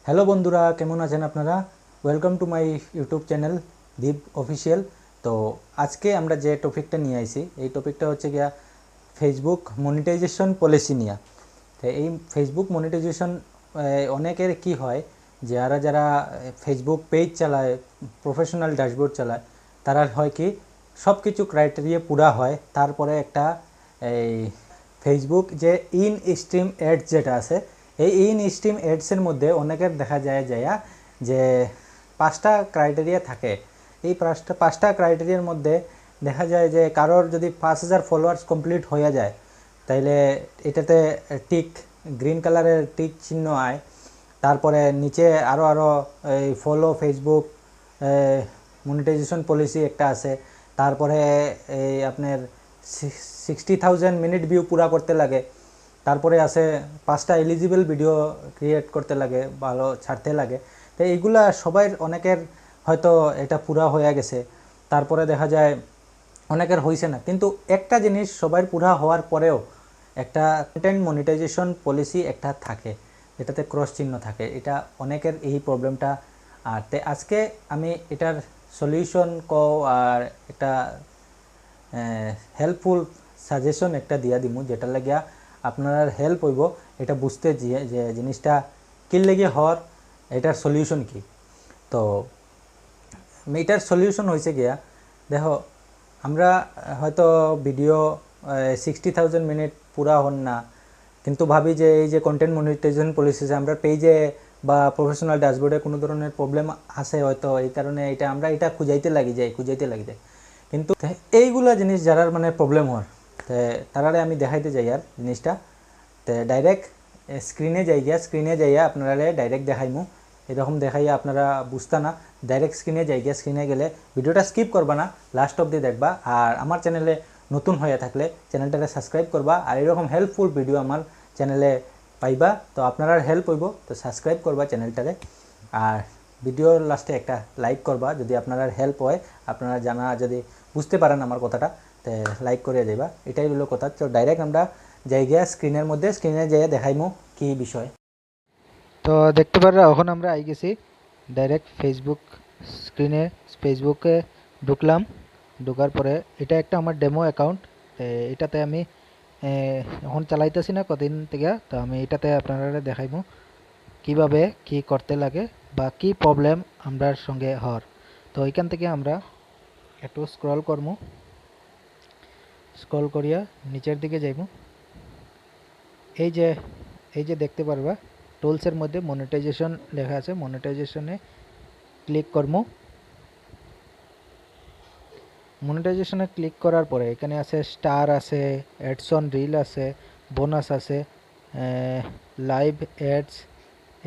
Hello বন্ধুরা, কেমন আছেন আপনারা? Welcome to my YouTube channel Deep official. তো আজকে আমরা যে টপিকটা নিয়ে আইছি, এই টপিকটা হচ্ছে গিয়া ফেসবুক মনিটাইজেশন পলিসি নিয়ে। তো এই ফেসবুক মনিটাইজেশন অনেকের কি হয়, যারা যারা ফেসবুক পেজ চালায়, প্রফেশনাল ড্যাশবোর্ড চালায়, তারা হয় কি সব কিছু ক্রাইটেরিয়া পুরা হয়, তারপরে একটা এই ফেসবুক যে ইন স্ট্রিম অ্যাডস যেটা আছে, এই ইন স্ট্রিম অ্যাডসের মধ্যে অনেকের দেখা যায় যে 5টা ক্রাইটেরিয়া থাকে। এই পাঁচটা ক্রাইটেরিয়ার মধ্যে দেখা যায় যে কারোর যদি 5,000 ফলোয়ার্স কমপ্লিট হয়ে যায়, তাইলে এটাতে টিক, গ্রিন কালারের টিক চিহ্ন আয়। তারপরে নিচে আরও এই ফলো ফেসবুক মনিটাইজেশন পলিসি একটা আছে। তারপরে এই আপনার 60,000 মিনিট ভিউ পুরা করতে লাগে। তারপরে আছে 5টা এলিজিবল ভিডিও ক্রিয়েট করতে লাগে, ভালো ছাড়তে লাগে। তো এইগুলা সবাই অনেকের হয়তো এটা পুরা হয়ে গেছে, তারপরে দেখা যায় অনেকের হয়েছে না। কিন্তু একটা জিনিস সবার পুরা হওয়ার পরেও একটা কন্টেন্ট মনিটাইজেশন পলিসি একটা থাকে, এটাতে ক্রস চিহ্ন থাকে। এটা অনেকের এই প্রবলেমটা। আর আজকে আমি এটার সলিউশন আর একটা হেল্পফুল সাজেশন একটা দিয়া দিমু, যেটা লাগিয়া আপনার হেল্প হইব এটা বুঝতে যে জিনিসটা কি লেগে হওয়ার, এটার সলিউশন কি। তো এটার সলিউশন হয়েছে গিয়া, দেখো আমরা হয়তো ভিডিও 60,000 মিনিট পুরা হন না, কিন্তু ভাবি যে এই যে কন্টেন্ট মনিটাইজেশন পলিসি আমরা পেজে বা প্রফেশনাল ড্যাশবোর্ডে কোনো ধরনের প্রবলেম আছে হয়তো, এই কারণে আমরা এটা খুঁজাইতে লাগি যায়। কিন্তু এইগুলা জিনিস যারা মানে প্রবলেম হওয়ার, তারারে আমি দেখাইতে যাই আর জিনিসটা। তো ডাইরেক্ট স্ক্রিনে যাইয়া আপনারা ডাইরেক্ট দেখাইমু। এরকম দেখাইয়া আপনারা বুঝতা না, ডাইরেক্ট স্ক্রিনে গেলে ভিডিওটা স্কিপ করবা না, লাস্ট অবধি দেখবা। আর আমার চ্যানেলে নতুন হয়ে থাকলে চ্যানেলটাকে সাবস্ক্রাইব করবা, আর এরকম হেল্পফুল ভিডিও আমার চ্যানেলে পাইবা। তো আপনারা হেল্প হইব, তো সাবস্ক্রাইব করবা চ্যানেলটারে। আর ভিডিওর লাস্টে একটা লাইক করবা যদি আপনারা হেল্প হয়, আপনারা জানা যদি বুঝতে পারেন আমার কথাটা, তো লাইক করে যাইবা। এটাই হলো কথা। তো ডাইরেক্ট আমরা জায়গা স্ক্রিনে যাইয়া দেখাইমু কি বিষয়। তো দেখতে পাররা এখন আমরা আই গেছি ডাইরেক্ট ফেসবুক স্ক্রিনে। ফেসবুকে ঢুকলাম, ঢোকার পরে এটা একটা আমার ডেমো অ্যাকাউন্ট। এটাতে আমি এখন চালাইতেছি না কদিন থেকে। তো আমি এটাতে আপনারা দেখাইমু কিভাবে কি করতে লাগে বা কি প্রবলেম আমরার সঙ্গে হওয়ার। তো এখান থেকে আমরা একটু স্ক্রল করমু, স্ক্রল করিয়া নিচের দিকে যাইমু। এই যে দেখতে পারবা টুলসের মধ্যে মনিটাইজেশন লেখা আছে, মনিটাইজেশনে ক্লিক করমু। মনিটাইজেশনে ক্লিক করার পরে এখানে আছে স্টার আছে, অ্যাডস অন রিল আছে, বোনাস আছে, লাইভ অ্যাডস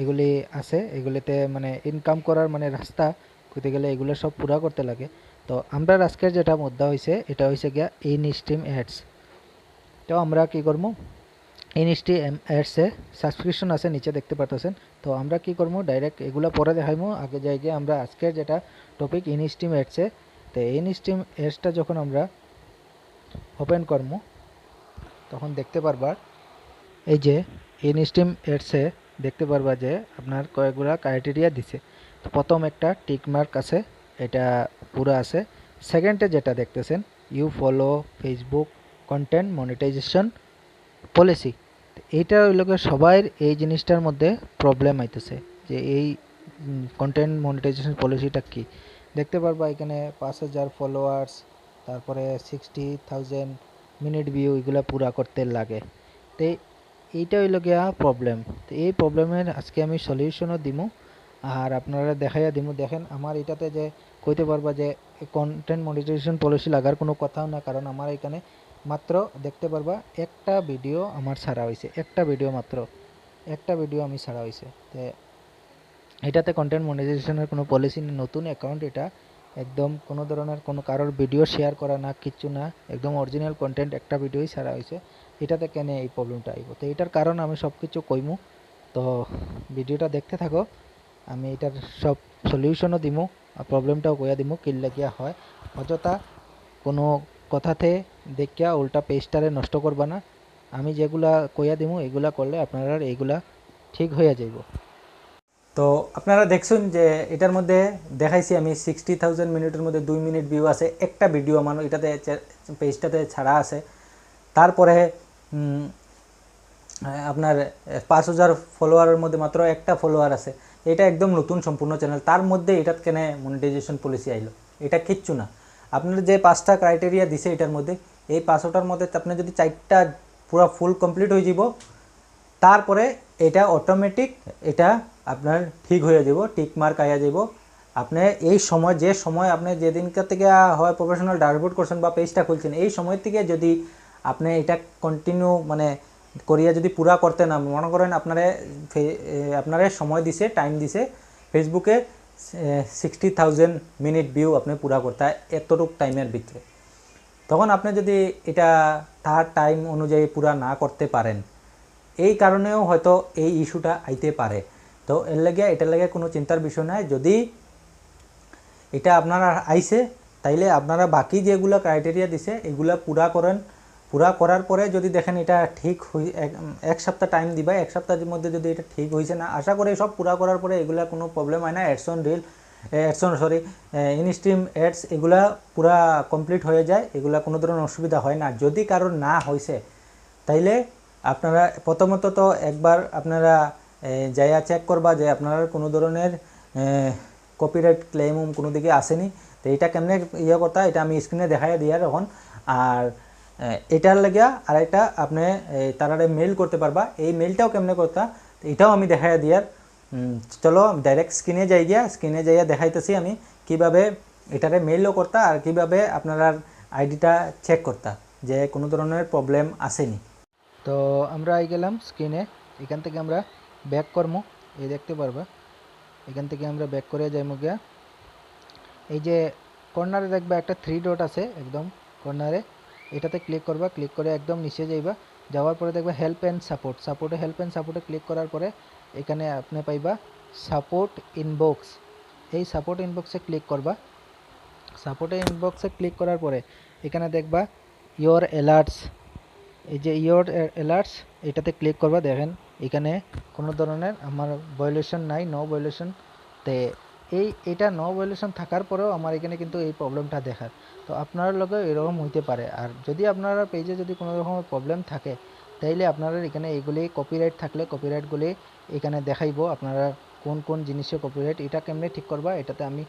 এগুলি আছে। এগুলিতে মানে ইনকাম করার মানে রাস্তা করতে গেলে এগুলো সব পুরা করতে লাগে। তো আমরা আজকের যেটা মুদ্রা হয়েছে এটা হয়েছে গিয়া ইন স্ট্রিম অ্যাডস। তো আমরা কি করবো, ইন স্ট্রিম অ্যাডসে সাবস্ক্রিপশন আছে নিচে দেখতে পাচ্ছেন। তো আমরা কি করবো, ডাইরেক্ট এগুলো পরে দেখাইমু। আগে জায়গায় আমরা আজকের যেটা টপিক ইন স্ট্রিম অ্যাডসে, তো ইন স্ট্রিম অ্যাডসটা যখন আমরা ওপেন করবো তখন দেখতে পারবা এই যে ইন স্ট্রিম অ্যাডসে দেখতে পারবা যে আপনার কয়েকগুলা ক্রাইটেরিয়া দিছে। তো প্রথম একটা টিক মার্ক আছে, এটা পুরো আছে। সেকেন্ডে যেটা দেখতেছেন you follow Facebook content monetization policy, এইটা হইল সবাই এই জিনিসটার মধ্যে প্রবলেম আইতেছে যে এই কন্টেন্ট মনিটাইজেশন পলিসিটা কি। দেখতে পারবা এখানে 5,000 ফলোয়ার্স, তারপরে 60,000 মিনিট ভিউ এগুলো পুরা করতে লাগে। তো এইটা হইল গিয়া প্রবলেম। তো এই প্রবলেমের আজকে আমি সলিউশনও দিমু আর আপনারা দেখাইয়া দিমু। দেখেন আমার এটাতে যে কইতে পারবা যে কন্টেন্ট মনিটাইজেশন পলিসি লাগার কোনো কথাও না, কারণ আমার এখানে মাত্র দেখতে পারবা একটা ভিডিও আমার ছাড়া হয়েছে, একটা ভিডিও আমি ছাড়া হয়েছে। তো এটাতে কন্টেন্ট মনিটাইজেশনের কোনো পলিসি নেই, নতুন অ্যাকাউন্ট এটা, একদম কোনো ধরনের কোনো কারোর ভিডিও শেয়ার করা না, কিচ্ছু না, একদম অরিজিনাল কন্টেন্ট একটা ভিডিওই ছাড়া হয়েছে। এটাতে কেন এই প্রবলেমটা আইব, তো এটার কারণ আমি সব কিছু কইমু। তো ভিডিওটা দেখতে থাকো, আমি এটার সব সলিউশনও দিমু আর প্রবলেমটাও কইয়া দিমু কিল্লা গিয়া হয়। অযথা কোনো কথাতে দেখিয়া উল্টা পেজটারে নষ্ট করবা না। আমি যেগুলা কইয়া দিমু এগুলা করলে আপনারা এইগুলা ঠিক হইয়া যাইব। তো আপনারা দেখছেন যে এটার মধ্যে দেখাইছি আমি 60,000 মিনিটের মধ্যে 2 মিনিট ভিউ আছে, একটা ভিডিও আমার এটাতে পেজটাতে ছাড়া আছে। তারপরে আপনার 5,000 ফলোয়ারের মধ্যে মাত্র একটা ফলোয়ার আছে। এটা একদম নতুন সম্পূর্ণ চ্যানেল, তার মধ্যে এটা কেন মনিটাইজেশন পলিসি আইলো? এটা কিচ্ছু না। আপনার যে 5টা ক্রাইটেরিয়া দিছে এটার মধ্যে, এই 5টার মধ্যে আপনি যদি 4টা পুরো ফুল কমপ্লিট হয়ে যাব, তারপরে এটা অটোমেটিক এটা আপনার ঠিক হয়ে যাব, টিক মার্ক আইয়া যাব। আপনি এই সময় যে সময় আপনি যেদিনকার থেকে হয় প্রফেশনাল ড্যাশবোর্ড করছেন বা পেজটা খুলছেন, এই সময় থেকে যদি আপনি এটা কন্টিনিউ মানে করিয়া যদি পুরা করতে না, মনে করেন আপনারে সময় দিছে, টাইম দিছে ফেসবুকে 60,000 মিনিট ভিউ আপনি পুরা করতে এতটুক টাইমের ভিতরে, তখন আপনি যদি এটা তার টাইম অনুযায়ী পুরা না করতে পারেন, এই কারণেও হয়তো এই ইস্যুটা আইতে পারে। তো এটার লাগে কোনো চিন্তার বিষয় নাই। যদি এটা আপনারা আইছে, তাইলে আপনারা বাকি যেগুলো ক্রাইটেরিয়া দিছে এগুলা পুরা করেন। পুরা করার পরে যদি দেখেন এটা ঠিক এক সপ্তাহ টাইম দিবা, এক সপ্তাহের মধ্যে যদি এটা ঠিক হয়েছে না, আশা করি সব পুরা করার পরে এগুলা কোনো প্রবলেম হয় না। ইনস্ট্রিম অ্যাডস এগুলা পুরা কমপ্লিট হয়ে যায়, এগুলা কোনো ধরনের অসুবিধা হয় না। যদি কারোর না হয়েছে, তাইলে আপনারা প্রথমত তো একবার আপনারা যাইয়া চেক করবা যে আপনার কোনো ধরনের কপিরাইট ক্লেম কোনো দিকে আসেনি। তো এটা কেমনে করতা, এটা আমি স্ক্রিনে দেখাই দিয়া তখন। আর এটার লাগিয়া আর একটা আপনি তারারে মেইল করতে পারবা, এই মেইলটাও কেমনে করতা এটাও আমি দেখাই দিয়ার। চলো ডাইরেক্ট স্ক্রিনে যাইয়া দেখাইতেছি আমি কিভাবে এটারে মেইলও করতা আর কিভাবে আপনার আইডিটা চেক করতা যে কোনো ধরনের প্রবলেম আসেনি। তো আমরা গেলাম স্ক্রিনে, এখান থেকে আমরা ব্যাক করবো, এই দেখতে পারবা এখান থেকে আমরা ব্যাক করে যাইমু গিয়া এই যে কর্নারে দেখবা একটা 3 ডট আছে একদম কর্নারে, এটাতে ক্লিক করবা, ক্লিক করে একদম নিচে যাইবা, যাওয়ার পরে দেখবা হেল্প অ্যান্ড সাপোর্টে ক্লিক করার পরে এখানে আপনি পাইবা সাপোর্ট ইনবক্স। এই সাপোর্ট ইনবক্সে ক্লিক করবা, ক্লিক করার পরে এখানে দেখবা ইয়োর অ্যালার্টস, এই যে ইয়োর অ্যালার্টস এটাতে ক্লিক করবা। দেখেন এখানে কোনো ধরনের আমার ভায়োলেশন নাই, নো ভায়োলেশন। তো এটা নো ভায়োলেশন থাকার পরেও আমার এখানে কিন্তু এই প্রবলেমটা দেখার। তো আপনার লগে এরকম হইতে পারে। আর যদি আপনারা পেজে যদি কোনো রকমের প্রবলেম থাকে, তাইলে আপনারা এখানে এইগুলি কপিরাইট থাকলে কপিরাইটগুলি এখানে দেখাইব আপনারা কোন কোন জিনিসে কপিরাইট। এটা কেমনে ঠিক করবা এটাতে আমি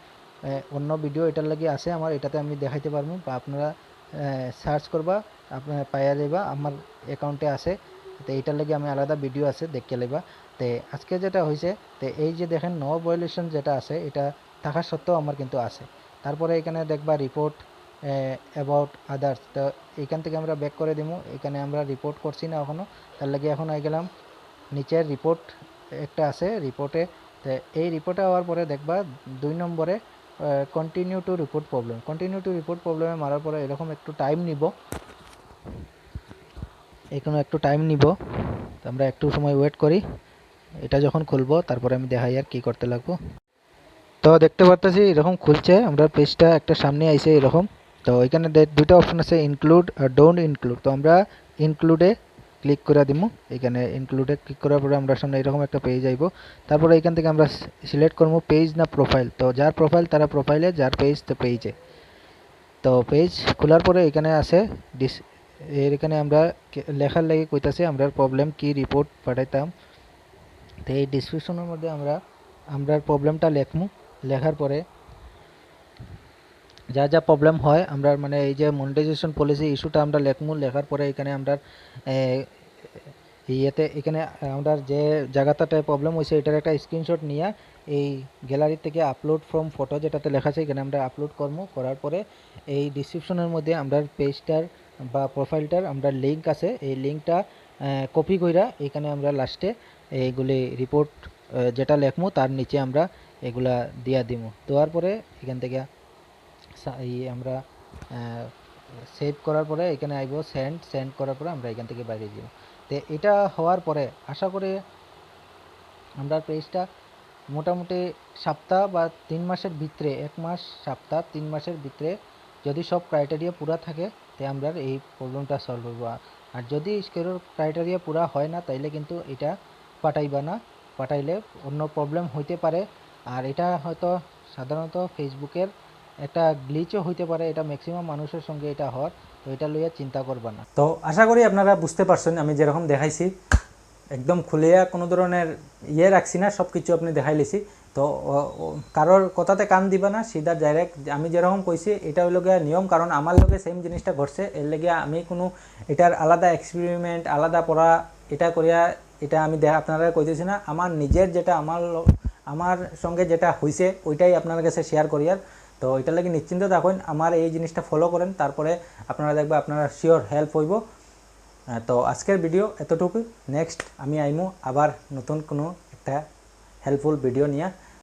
অন্য ভিডিও এটার লাগে আছে আমার, এটাতে আমি দেখাইতে পারবো, বা আপনারা সার্চ করবা, আপনারা পাইয়া যাইবা, আমার অ্যাকাউন্টে আছে। তো এইটার লাগে আমি আলাদা ভিডিও আছে দেখে লইবা। তো আজকে যেটা হয়েছে, তো এই যে দেখেন নো ভায়োলেশন যেটা আছে এটা থাকা সত্ত্বেও আমার কিন্তু আছে। তারপরে এখানে দেখবা রিপোর্ট অ্যাবাউট আদার্স, তো এইখান থেকে আমরা ব্যাক করে দিব। এখানে আমরা রিপোর্ট করছি না এখনও, তার লাগে এখন আই গেলাম নিচের রিপোর্ট একটা আছে রিপোর্টে। তো এই রিপোর্টে হওয়ার পরে দেখবা 2 নম্বরে কন্টিনিউ টু রিপোর্ট প্রবলেমে মারার পরে এরকম একটু টাইম নিব, তো আমরা একটু সময় ওয়েট করি। এটা যখন খুলবো তারপরে আমি দেখাই আর কি করতে লাগবো। তো দেখতে পারতেছি এরকম খুলছে, আমরা পেজটা একটা সামনে আইছে এরকম। তো এখানে দুইটা অপশন আছে, ইনক্লুড আর ডোন্ট ইনক্লুড। তো আমরা ইনক্লুডে ক্লিক করে দিব। এখানে ইনক্লুডে ক্লিক করার পরে আমরা সামনে এরকম একটা পেজ আইব। তারপরে এখান থেকে আমরা সিলেক্ট করবো পেজ না প্রোফাইল। তো যার প্রোফাইল তারা প্রোফাইলে, যার পেজ তো পেজে। তো পেজ খোলার পরে এখানে আছে এখানে আমরা লেখার লাগে কইতাছে আমরা প্রবলেম কি রিপোর্ট পাঠাইতাম। তো এই ডিসক্রিপশনের মধ্যে আমরা প্রবলেমটা লেখার পরে যা যা প্রবলেম হয় আমরা মানে এই যে মনিটাইজেশন পলিসি ইস্যুটা আমরা লেখার পরে এখানে আমরা এখানে আমরা যে জায়গাটাতে প্রবলেম হয়েছে এটার একটা স্ক্রিনশট নিয়ে এই গ্যালারি থেকে আপলোড ফ্রম ফটো যেটাতে লেখা আছে এখানে আমরা আপলোড করার পরে এই ডিসক্রিপশনের মধ্যে আমরা পেজটার বা প্রোফাইলটার আমরা লিঙ্ক আছে, এই লিঙ্কটা কপি কইরা এখানে আমরা লাস্টে এইগুলি রিপোর্ট যেটা লেখমু তার নিচে আমরা এগুলা দিয়া দিমু। দেওয়ার পরে এখান থেকে আমরা সেভ করার পরে এখানে আইব সেন্ড করার পরে আমরা এখান থেকে বাইরে যাব। তো এটা হওয়ার পরে আশা করি আমরা পেজটা মোটামুটি সপ্তাহ বা 3 মাসের ভিতরে, 1 মাস সপ্তাহ 3 মাসের ভিতরে যদি সব ক্রাইটেরিয়া পুরা থাকে তে আমরা এই প্রবলেমটা সলভ হইব। আর যদি কারোর ক্রাইটেরিয়া পুরা হয় না তাইলে কিন্তু এটা পাঠাইবা না, পাঠাইলে অন্য প্রবলেম হইতে পারে। আর এটা হয়তো সাধারণত ফেসবুকের একটা গ্লিচও হইতে পারে, এটা ম্যাক্সিমাম মানুষের সঙ্গে এটা হয়, তো এটা লইয়া চিন্তা করবা না। তো আশা করি আপনারা বুঝতে পারছেন আমি যেরকম দেখাইছি, একদম খুলিয়া কোনো ধরনের ইয়ে রাখছি না, সব কিছু আপনি দেখাই লিছি। তো কারোর কথাতে কান দিবা না, সিধা ডাইরেক্ট আমি যেরকম কইছি এটা হইল গিয়া নিয়ম, কারণ আমার লগে সেম জিনিসটা ঘটছে। এর লেগে আমি কোনো এটার আলাদা এক্সপেরিমেন্ট আলাদা পড়া এটা করিয়া এটা আমি আপনারা কইতেছি না। আমার নিজের যেটা আমার সঙ্গে যেটা হয়েছে ওইটাই আপনার কাছে শেয়ার করিয়ার। তো এটার লাগে নিশ্চিন্ত থাকুন, আমার এই জিনিসটা ফলো করেন, তারপরে আপনারা দেখবে আপনারা শিওর হেল্প হইব। তো আজকের ভিডিও এতটুকু। নেক্সট আমি আইমু আবার নতুন কোনো একটা হেল্পফুল ভিডিও নিয়ে।